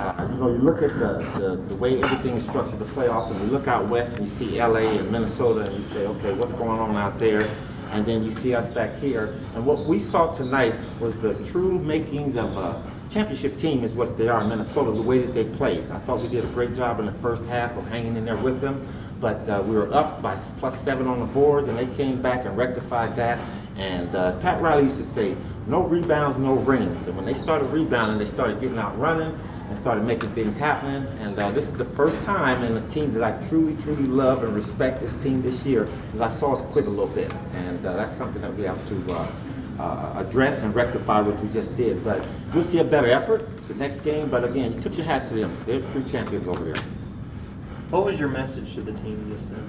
You look at the way everything is structured, the playoffs, and you look out west and you see LA and Minnesota, and you say, okay, what's going on out there? And then you see us back here. And what we saw tonight was the true makings of a championship team is what they are in Minnesota, the way that they played. I thought we did a great job in the first half of hanging in there with them, but we were up by +7 on the boards, and they came back and rectified that. And as Pat Riley used to say, no rebounds, no rings. And when they started rebounding, they started getting out running and started making things happen. And this is the first time in a team that I truly, truly love and respect this team this year, as I saw us quit a little bit. And that's something that we have to address and rectify, which we just did. But we'll see a better effort the next game. But again, you tip your hat to them. They're true champions over there. What was your message to the team just then?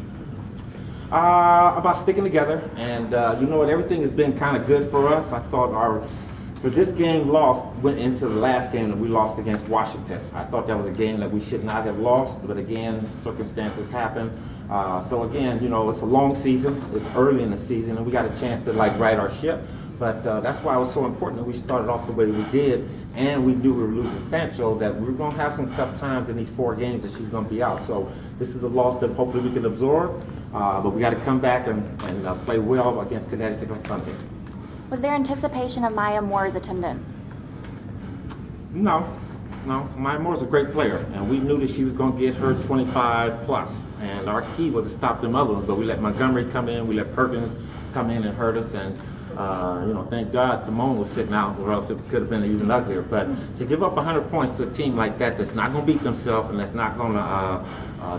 About sticking together, and you know what, everything has been kind of good for us. I thought for this game lost went into the last game that we lost against Washington. I thought that was a game that we should not have lost, but again, circumstances happen. So again, it's a long season, it's early in the season, and we got a chance to right our ship. But that's why it was so important that we started off the way we did, and we knew we were losing Sancho, that we were going to have some tough times in these 4 games that she's going to be out. So this is a loss that hopefully we can absorb, but we got to come back and play well against Connecticut on Sunday. Was there anticipation of Maya Moore's attendance? No. Maya Moore's a great player, and we knew that she was going to get her 25 plus, and our key was to stop them other ones, but we let Montgomery come in, we let Perkins come in and hurt us, and thank God Simone was sitting out, or else it could have been even uglier. But to give up 100 points to a team like that, that's not going to beat themselves and that's not going to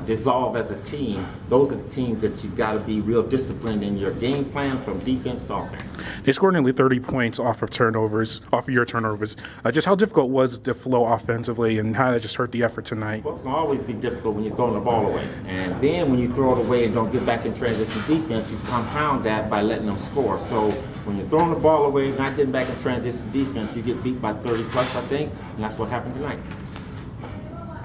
dissolve as a team, those are the teams that you got to be real disciplined in your game plan from defense to offense. They scored nearly 30 points off of your turnovers. Just how difficult was the flow offensively, and how did it just hurt the effort tonight? Well, it's going to always be difficult when you're throwing the ball away. And then when you throw it away and don't get back in transition defense, you compound that by letting them score. So when you're throwing the ball away, not getting back in transition defense, you get beat by 30 plus, I think, and that's what happened tonight.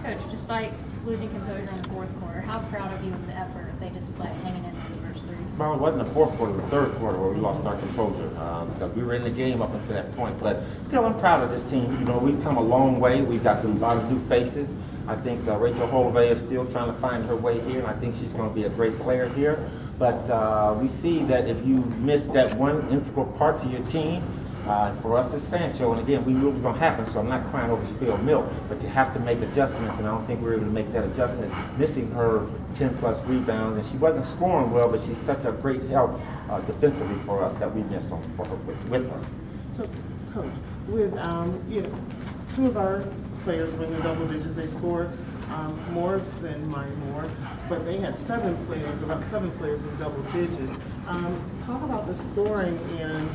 Coach, despite losing composure in the fourth quarter, how proud of you of the effort they displayed hanging in for the first 3? Well, it wasn't the fourth quarter, the third quarter where we lost our composure, because we were in the game up until that point. But still, I'm proud of this team. We've come a long way. We've got a lot of new faces. I think Rachel Holloway is still trying to find her way here, and I think she's going to be a great player here. But we see that if you miss that one integral part to your team, for us it's Sancho, and again, we knew it was going to happen, so I'm not crying over spilled milk, but you have to make adjustments, and I don't think we were able to make that adjustment, missing her 10-plus rebounds, and she wasn't scoring well, but she's such a great help defensively for us that we miss with her. So, Coach, with 2 of our players were in the double digits, they scored more than Maya Moore, but they had about 7 players in double digits. Talk about the scoring and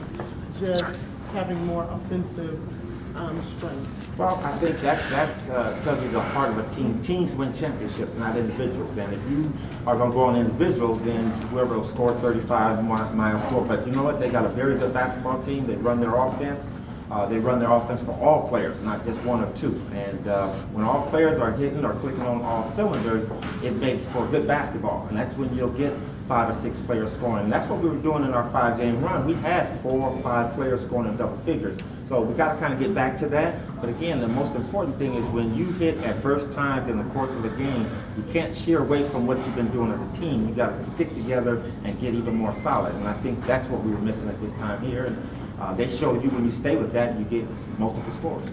just having more offensive strength. Well, I think that's tells you the heart of a team. Teams win championships, not individuals. And if you are going to go on individuals, then whoever will score 35 might score. But you know what? They got a very good basketball team. They run their offense. They run their offense for all players, not just 1 or 2. And when all players are hitting or clicking on all cylinders, it makes for good basketball. And that's when you'll get 5 or 6 players scoring. And that's what we were doing in our 5-game run. We had 4 or 5 players scoring in double figures. So we got to kind of get back to that. But again, the most important thing is when you hit adverse times in the course of the game, you can't sheer away from what you've been doing as a team. You got to stick together and get even more solid. And I think that's what we were missing at this time here. And they showed you when you stay with that, you get multiple scores.